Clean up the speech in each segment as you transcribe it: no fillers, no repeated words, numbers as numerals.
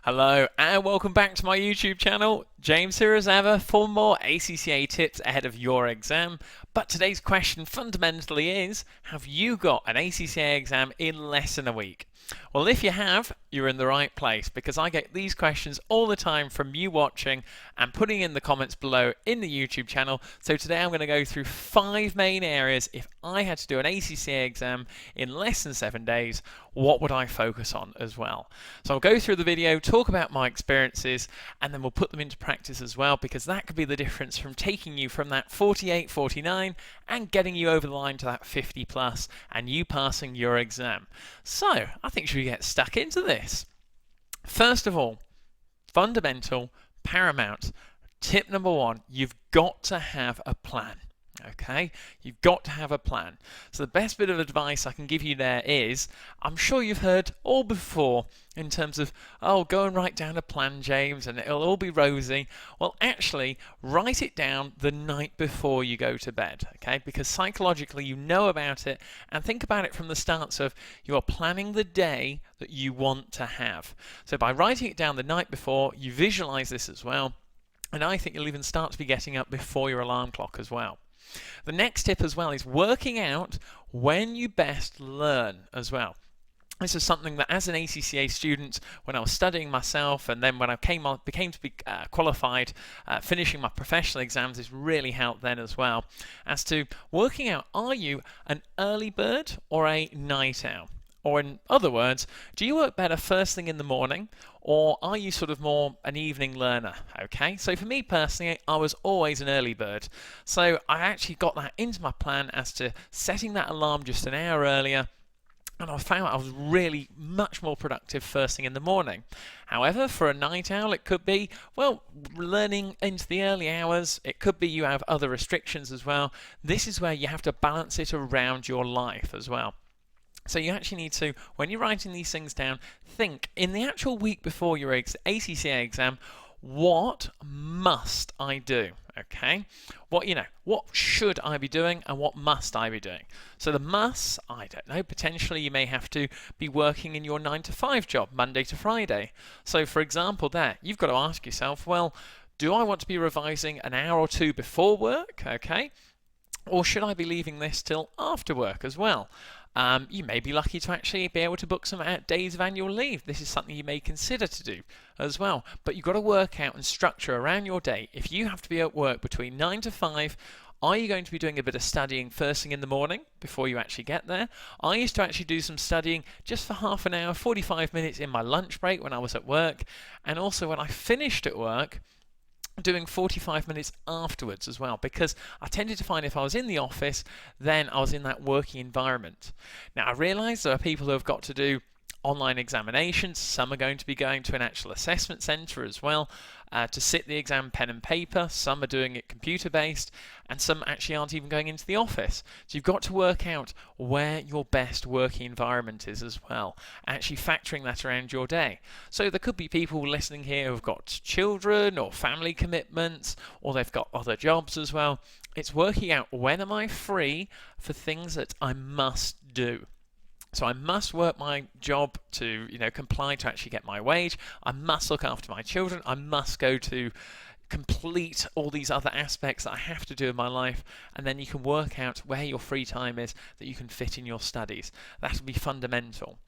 Hello and welcome back to my YouTube channel. James here as ever for more ACCA tips ahead of your exam. But today's question fundamentally is, have you got an ACCA exam in less than a week? Well, if you have, you're in the right place because I get these questions all the time from you watching and putting in the comments below in the YouTube channel. So today I'm going to go through 5 main areas. If I had to do an ACCA exam in less than 7 days, what would I focus on as well? So I'll go through the video, talk about my experiences, and then we'll put them into practice as well, because that could be the difference from taking you from that 48, 49 and getting you over the line to that 50 plus and you passing your exam. So I think should we get stuck into this? First of all, fundamental, paramount, tip number 1, you've got to have a plan. Okay, you've got to have a plan. So the best bit of advice I can give you there is, I'm sure you've heard all before in terms of, oh, go and write down a plan, James, and it'll all be rosy. Well, actually, write it down the night before you go to bed, okay? Because psychologically you know about it, and think about it from the stance of you are planning the day that you want to have. So by writing it down the night before, you visualize this as well, and I think you'll even start to be getting up before your alarm clock as well. The next tip as well is working out when you best learn as well. This is something that as an ACCA student, when I was studying myself, and then when I became to be qualified, finishing my professional exams, this really helped then as well, as to working out, are you an early bird or a night owl? Or in other words, do you work better first thing in the morning, or are you sort of more an evening learner? Okay, so for me personally, I was always an early bird. So I actually got that into my plan as to setting that alarm just an hour earlier, and I found I was really much more productive first thing in the morning. However, for a night owl, it could be, well, learning into the early hours. It could be you have other restrictions as well. This is where you have to balance it around your life as well. So you actually need to, when you're writing these things down, think in the actual week before your ACCA exam, what must I do? Okay, what should I be doing and what must I be doing? So the musts, I don't know, potentially you may have to be working in your 9 to 5 job, Monday to Friday. So for example there, you've got to ask yourself, well, do I want to be revising an hour or two before work? Okay. Or should I be leaving this till after work as well? You may be lucky to actually be able to book some days of annual leave. This is something you may consider to do as well. But you've got to work out and structure around your day. If you have to be at work between 9 to 5, are you going to be doing a bit of studying first thing in the morning before you actually get there? I used to actually do some studying just for half an hour, 45 minutes in my lunch break when I was at work. And also when I finished at work, doing 45 minutes afterwards as well, because I tended to find if I was in the office, then I was in that working environment. Now I realise there are people who have got to do online examinations. Some are going to be going to an actual assessment centre as well to sit the exam pen and paper. Some are doing it computer based, and some actually aren't even going into the office. So you've got to work out where your best working environment is as well, actually factoring that around your day. So there could be people listening here who've got children or family commitments, or they've got other jobs as well. It's working out, when am I free for things that I must do? So I must work my job to, comply to actually get my wage. I must look after my children. I must go to complete all these other aspects that I have to do in my life, and then you can work out where your free time is that you can fit in your studies. That would be fundamental.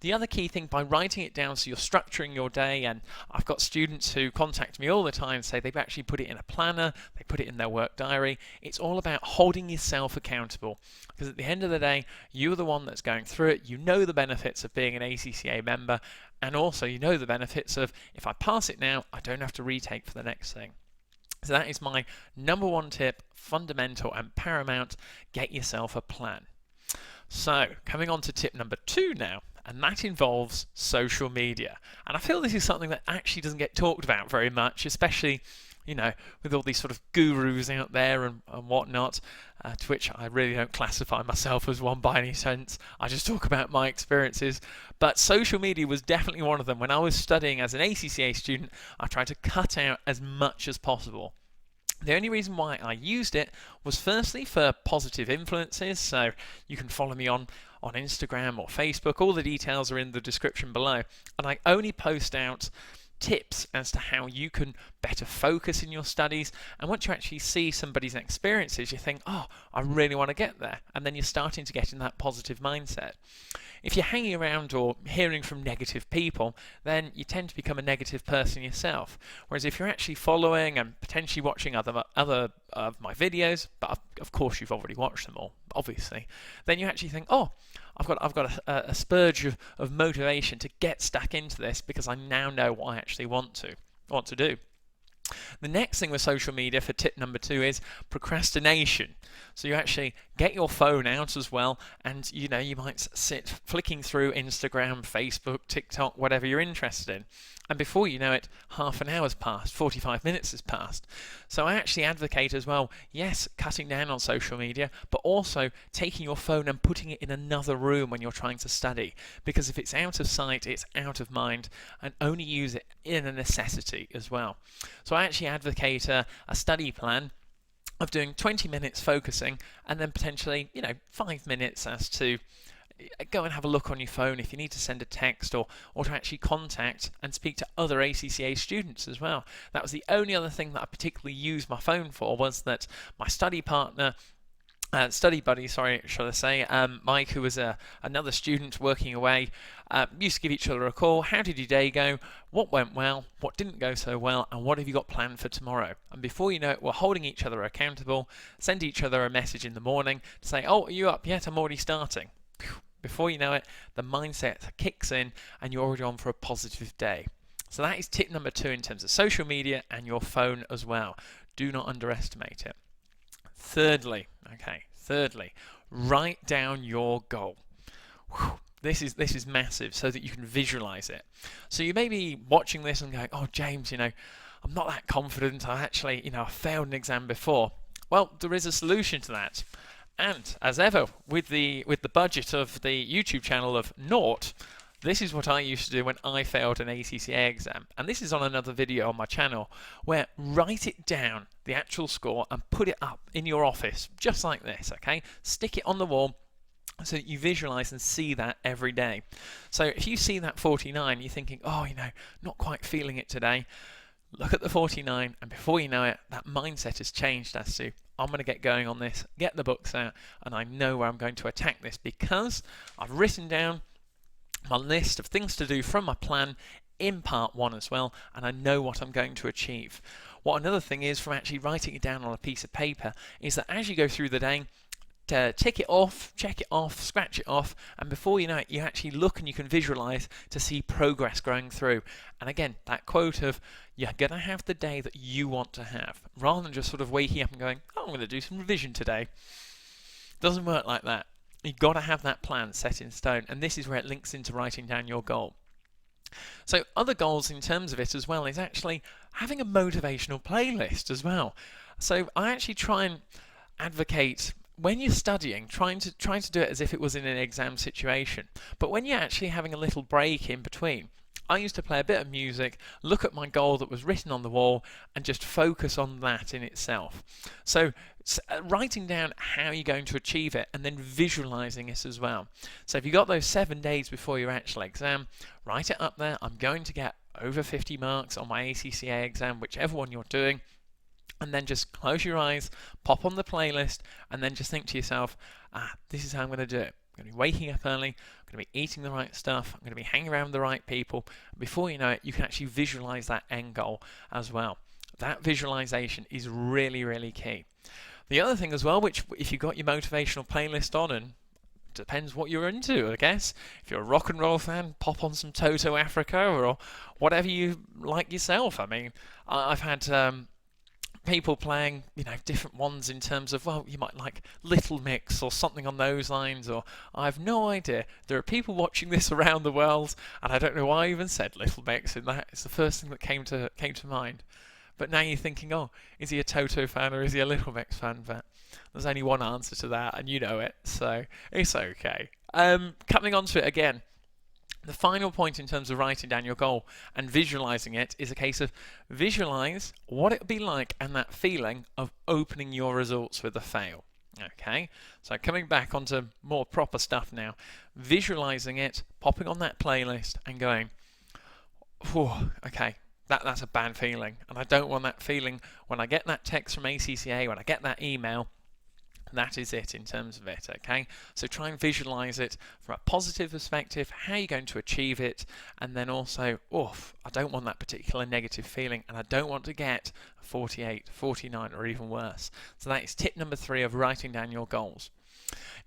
The other key thing, by writing it down so you're structuring your day, and I've got students who contact me all the time and say they've actually put it in a planner, they put it in their work diary. It's all about holding yourself accountable, because at the end of the day, you're the one that's going through it. You know the benefits of being an ACCA member, and also you know the benefits of, if I pass it now, I don't have to retake for the next thing. So that is my number 1 tip, fundamental and paramount. Get yourself a plan. So coming on to tip number 2 now, and that involves social media. And I feel this is something that actually doesn't get talked about very much, especially with all these sort of gurus out there and whatnot, to which I really don't classify myself as one by any sense. I just talk about my experiences. But social media was definitely one of them. When I was studying as an ACCA student, I tried to cut out as much as possible. The only reason why I used it was firstly for positive influences. So you can follow me on on Instagram or Facebook. All the details are in the description below. And I only post out tips as to how you can better focus in your studies, and once you actually see somebody's experiences, you think, oh, I really want to get there, and then you're starting to get in that positive mindset. If you're hanging around or hearing from negative people, then you tend to become a negative person yourself. Whereas if you're actually following and potentially watching other of my videos, but of course you've already watched them all, obviously, then you actually think, oh, I've got a spurge of motivation to get stuck into this because I now know what I actually want to do. The next thing with social media for tip number 2 is procrastination. So you actually get your phone out as well, and you might sit flicking through Instagram, Facebook, TikTok, whatever you're interested in. And before you know it, half an hour's passed, 45 minutes has passed. So I actually advocate as well, yes, cutting down on social media, but also taking your phone and putting it in another room when you're trying to study. Because if it's out of sight, it's out of mind, and only use it in a necessity as well. So I actually advocate a study plan of doing 20 minutes focusing, and then potentially 5 minutes as to go and have a look on your phone if you need to send a text or to actually contact and speak to other ACCA students as well. That was the only other thing that I particularly used my phone for, was that my study buddy, should I say, Mike, who was another student working away, used to give each other a call. How did your day go? What went well? What didn't go so well? And what have you got planned for tomorrow? And before you know it, we're holding each other accountable, send each other a message in the morning to say, oh, are you up yet? I'm already starting. Before you know it, the mindset kicks in and you're already on for a positive day. So that is tip number 2 in terms of social media and your phone as well. Do not underestimate it. Thirdly, write down your goal. This is massive, so that you can visualize it. So you may be watching this and going, oh, James, I'm not that confident. I actually, I failed an exam before. Well, there is a solution to that. And as ever, with the budget of the YouTube channel of naught, this is what I used to do when I failed an ACCA exam. And this is on another video on my channel, where write it down, the actual score, and put it up in your office, just like this, okay? Stick it on the wall so that you visualize and see that every day. So if you see that 49, you're thinking, oh, not quite feeling it today. Look at the 49, and before you know it, that mindset has changed as to, I'm going to get going on this, get the books out, and I know where I'm going to attack this because I've written down my list of things to do from my plan in part 1 as well, and I know what I'm going to achieve. What another thing is from actually writing it down on a piece of paper is that as you go through the day, to tick it off, check it off, scratch it off, and before you know it, you actually look and you can visualize to see progress going through. And again, that quote of, you're going to have the day that you want to have, rather than just sort of waking up and going, oh, I'm going to do some revision today. Doesn't work like that. You've got to have that plan set in stone, and this is where it links into writing down your goal. So other goals in terms of it as well is actually having a motivational playlist as well. So I actually try and advocate, when you're studying, trying to do it as if it was in an exam situation. But when you're actually having a little break in between, I used to play a bit of music, look at my goal that was written on the wall, and just focus on that in itself. So writing down how you're going to achieve it, and then visualizing it as well. So if you've got those 7 days before your actual exam, write it up there. I'm going to get over 50 marks on my ACCA exam, whichever one you're doing. And then just close your eyes, pop on the playlist, and then just think to yourself, this is how I'm going to do it. I'm going to be waking up early, I'm going to be eating the right stuff, I'm going to be hanging around with the right people. Before you know it, you can actually visualize that end goal as well. That visualization is really, really key. The other thing as well, which if you've got your motivational playlist on, and depends what you're into, I guess. If you're a rock and roll fan, pop on some Toto Africa or whatever you like yourself. I mean, I've had people playing, different ones in terms of, well, you might like Little Mix or something on those lines, or I have no idea. There are people watching this around the world, and I don't know why I even said Little Mix in that. It's the first thing that came to mind. But now you're thinking, oh, is he a Toto fan or is he a Little Mix fan? But there's only one answer to that, and you know it, so it's okay. Coming on to it again. The final point in terms of writing down your goal and visualizing it is a case of visualize what it would be like and that feeling of opening your results with a fail. Okay, so coming back onto more proper stuff now, visualizing it, popping on that playlist and going, whew, okay, that's a bad feeling. And I don't want that feeling when I get that text from ACCA, when I get that email. That is it in terms of it, okay? So try and visualize it from a positive perspective, how you're going to achieve it, and then also, I don't want that particular negative feeling, and I don't want to get 48, 49, or even worse. So that is tip number 3 of writing down your goals.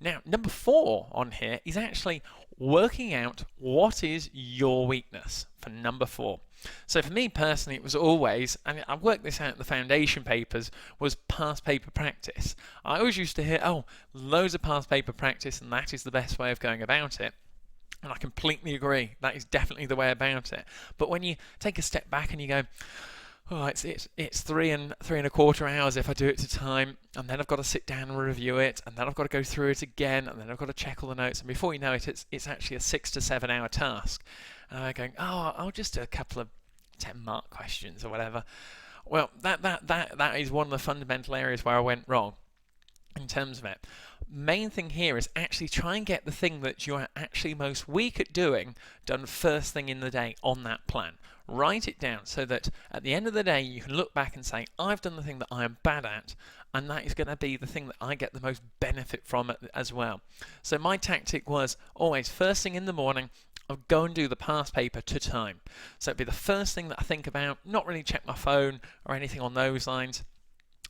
Now, number 4 on here is actually working out what is your weakness for number 4. So for me personally, it was always, and I worked this out in the foundation papers, was past paper practice. I always used to hear, loads of past paper practice, and that is the best way of going about it. And I completely agree. That is definitely the way about it. But when you take a step back and you go, it's 3.25 hours if I do it to time, and then I've got to sit down and review it, and then I've got to go through it again, and then I've got to check all the notes, and before you know it, it's actually a 6 to 7 hour task. And I'm going, I'll just do a couple of 10-mark questions or whatever. Well, that is one of the fundamental areas where I went wrong in terms of it. Main thing here is actually try and get the thing that you're actually most weak at doing done first thing in the day on that plan. Write it down so that at the end of the day you can look back and say, I've done the thing that I am bad at, and that is going to be the thing that I get the most benefit from as well. So my tactic was always first thing in the morning, I'll go and do the past paper to time. So it'd be the first thing that I think about, not really check my phone or anything on those lines,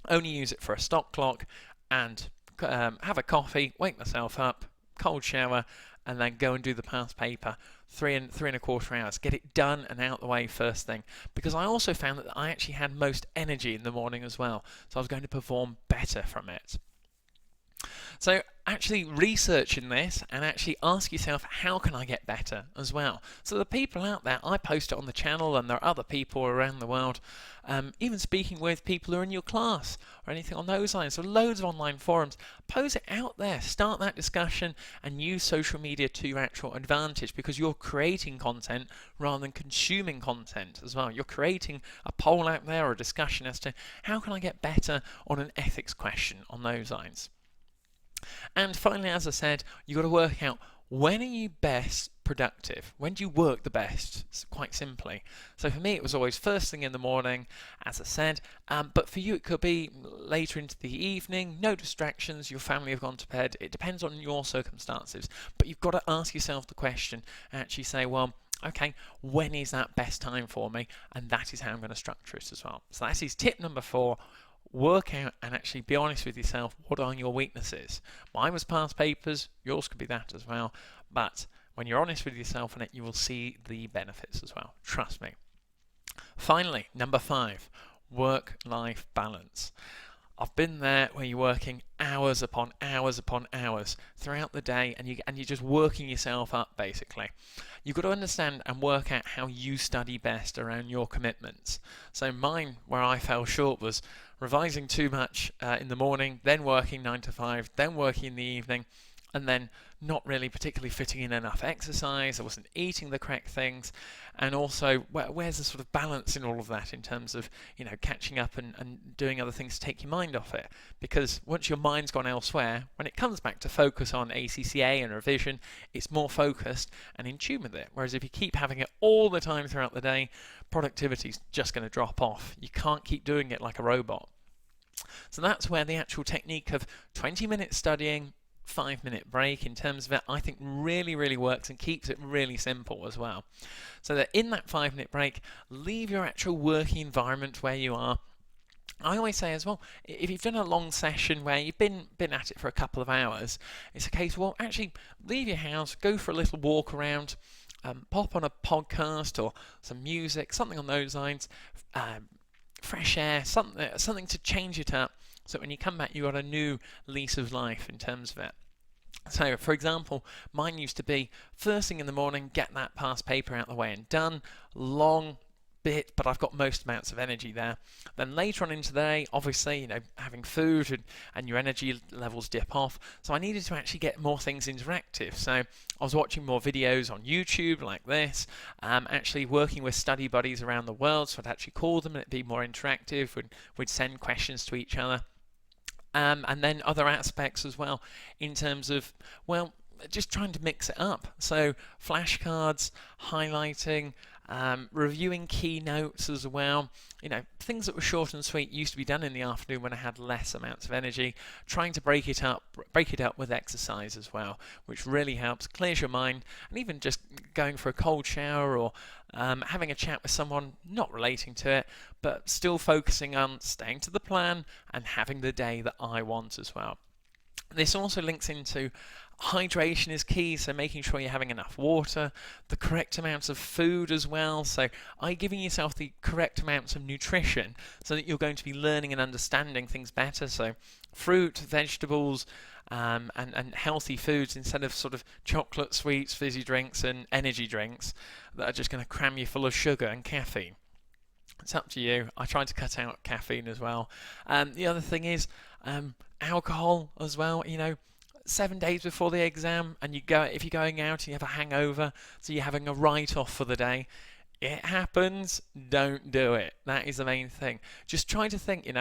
only use it for a stop clock, and have a coffee, wake myself up, cold shower, and then go and do the past paper 3.25 hours. Get it done and out the way first thing. Because I also found that I actually had most energy in the morning as well. So I was going to perform better from it. So actually researching this and actually ask yourself, how can I get better as well? So the people out there, I post it on the channel, and there are other people around the world, even speaking with people who are in your class or anything on those lines. So loads of online forums. Post it out there, start that discussion, and use social media to your actual advantage, because you're creating content rather than consuming content as well. You're creating a poll out there or a discussion as to how can I get better on an ethics question on those lines. And finally, as I said, you've got to work out, when are you best productive? When do you work the best? Quite simply. So for me, it was always first thing in the morning, as I said, but for you it could be later into the evening, no distractions, your family have gone to bed. It depends on your circumstances, but you've got to ask yourself the question and actually say, well, okay, when is that best time for me? And that is how I'm going to structure it as well. So that is tip number 4. Work out and actually be honest with yourself. What are your weaknesses? Mine was past papers. Yours could be that as well. But when you're honest with yourself on it, you will see the benefits as well. Trust me. Finally, number 5, work-life balance. I've been there where you're working hours upon hours upon hours throughout the day, and you're just working yourself up, basically. You've got to understand and work out how you study best around your commitments. So mine, where I fell short, was revising too much in the morning, then working 9 to 5, then working in the evening, and then not really particularly fitting in enough exercise. I wasn't eating the correct things, and also where's the sort of balance in all of that in terms of catching up and doing other things to take your mind off it? Because once your mind's gone elsewhere, when it comes back to focus on ACCA and revision, it's more focused and in tune with it. Whereas if you keep having it all the time throughout the day, productivity's just going to drop off. You can't keep doing it like a robot. So that's where the actual technique of 20 minutes studying, 5-minute break in terms of it, I think really, really works and keeps it really simple as well. So that in that 5-minute break, leave your actual working environment where you are. I always say as well, if you've done a long session where you've been at it for a couple of hours, it's a case, well, actually leave your house, go for a little walk around, pop on a podcast or some music, something on those lines, fresh air, something to change it up, so when you come back you've got a new lease of life in terms of it. So for example, mine used to be first thing in the morning, get that past paper out of the way and done, long bit, but I've got most amounts of energy there. Then later on into the day, obviously, having food and your energy levels dip off. So I needed to actually get more things interactive. So I was watching more videos on YouTube like this, actually working with study buddies around the world. So I'd actually call them and it'd be more interactive. We'd send questions to each other. And then other aspects as well in terms of, well, just trying to mix it up. So flashcards, highlighting, reviewing key notes as well. Things that were short and sweet used to be done in the afternoon when I had less amounts of energy. Trying to break it up with exercise as well, which really helps, clears your mind, and even just going for a cold shower or having a chat with someone not relating to it, but still focusing on staying to the plan and having the day that I want as well. This also links into hydration is key, so making sure you're having enough water, the correct amounts of food as well. So are you giving yourself the correct amounts of nutrition so that you're going to be learning and understanding things better? So fruit, vegetables, and healthy foods instead of sort of chocolate, sweets, fizzy drinks and energy drinks that are just going to cram you full of sugar and caffeine. It's up to you. I try to cut out caffeine as well. The other thing is alcohol as well. 7 days before the exam, and if you're going out and you have a hangover, so you're having a write-off for the day, it happens. Don't do it. That is the main thing. Just try to think,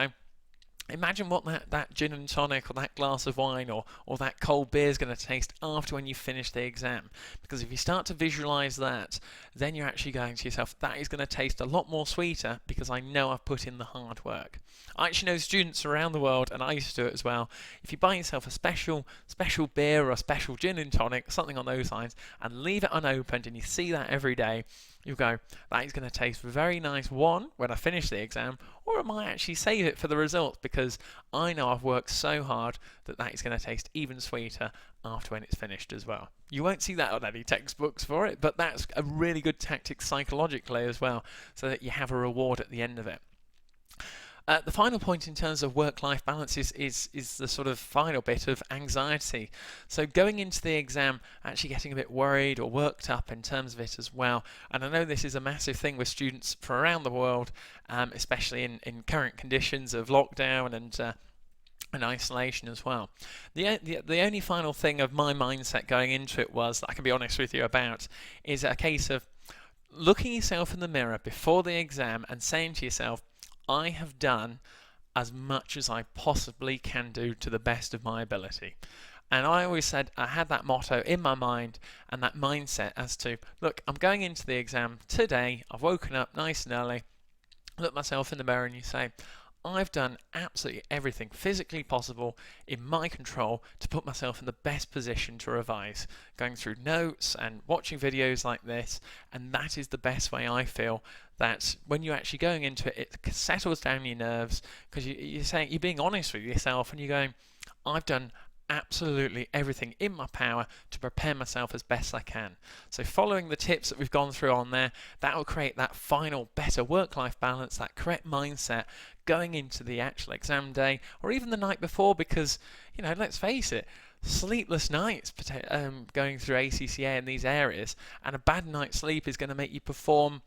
imagine what that gin and tonic or that glass of wine or that cold beer is going to taste after when you finish the exam. Because if you start to visualize that, then you're actually going to yourself, that is going to taste a lot more sweeter because I know I've put in the hard work. I actually know students around the world, and I used to do it as well. If you buy yourself a special beer or a special gin and tonic, something on those lines, and leave it unopened, and you see that every day, you go, that is going to taste very nice, one, when I finish the exam, or I might actually save it for the results because I know I've worked so hard that is going to taste even sweeter after when it's finished as well. You won't see that on any textbooks for it, but that's a really good tactic psychologically as well, so that you have a reward at the end of it. The final point in terms of work-life balance is the sort of final bit of anxiety. So going into the exam, actually getting a bit worried or worked up in terms of it as well. And I know this is a massive thing with students from around the world, especially in current conditions of lockdown and isolation as well. The only final thing of my mindset going into it was, that I can be honest with you about, is a case of looking yourself in the mirror before the exam and saying to yourself, I have done as much as I possibly can do to the best of my ability. And I always said, I had that motto in my mind and that mindset as to, look, I'm going into the exam today, I've woken up nice and early, look myself in the mirror and you say, I've done absolutely everything physically possible in my control to put myself in the best position to revise, going through notes and watching videos like this, and that is the best way I feel that when you're actually going into it, it settles down your nerves because you're being honest with yourself and you're going, I've done absolutely everything in my power to prepare myself as best I can. So following the tips that we've gone through on there, that will create that final better work-life balance, that correct mindset going into the actual exam day or even the night before, because let's face it, sleepless nights going through ACCA in these areas, and a bad night's sleep is going to make you perform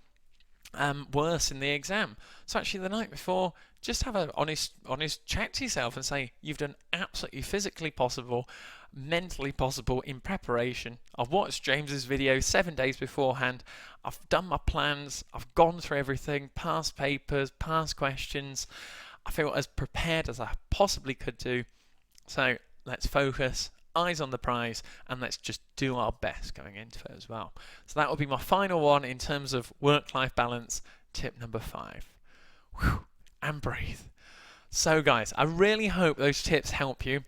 worse in the exam. So actually the night before, just have an honest chat to yourself and say, you've done absolutely physically possible, mentally possible in preparation. I've watched James's video 7 days beforehand. I've done my plans. I've gone through everything, past papers, past questions. I feel as prepared as I possibly could do. So let's focus, eyes on the prize, and let's just do our best going into it as well. So that will be my final one in terms of work-life balance, tip number 5. Whew, and breathe. So guys, I really hope those tips help you.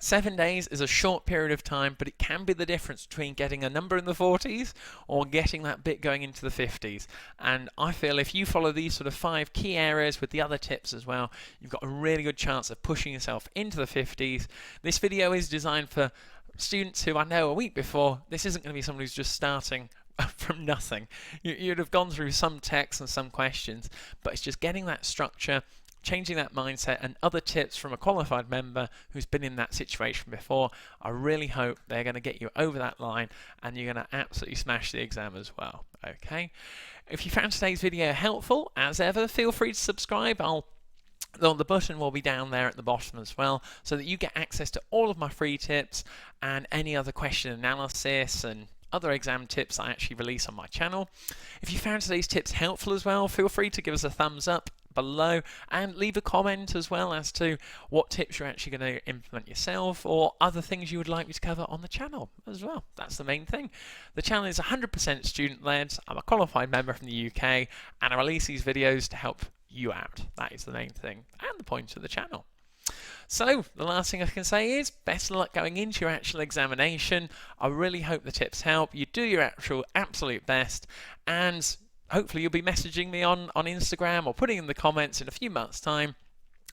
7 days is a short period of time, but it can be the difference between getting a number in the 40s or getting that bit going into the 50s. And I feel if you follow these sort of 5 key areas with the other tips as well, you've got a really good chance of pushing yourself into the 50s. This video is designed for students who I know a week before. This isn't going to be someone who's just starting from nothing. You'd have gone through some text and some questions, but it's just getting that structure, changing that mindset, and other tips from a qualified member who's been in that situation before. I really hope they're going to get you over that line and you're going to absolutely smash the exam as well. Okay, if you found today's video helpful, as ever, feel free to subscribe. The button will be down there at the bottom as well, so that you get access to all of my free tips and any other question analysis and other exam tips I actually release on my channel. If you found today's tips helpful as well, feel free to give us a thumbs up below, and leave a comment as well as to what tips you're actually going to implement yourself, or other things you would like me to cover on the channel as well. That's the main thing. The channel is 100% student-led. I'm a qualified member from the UK, and I release these videos to help you out. That is the main thing and the point of the channel. So the last thing I can say is best of luck going into your actual examination. I really hope the tips help. You do your actual absolute best, and hopefully you'll be messaging me on Instagram or putting in the comments in a few months' time.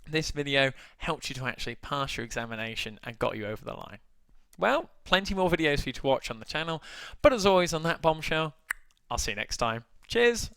This video helped you to actually pass your examination and got you over the line. Well, plenty more videos for you to watch on the channel, but as always on that bombshell, I'll see you next time. Cheers!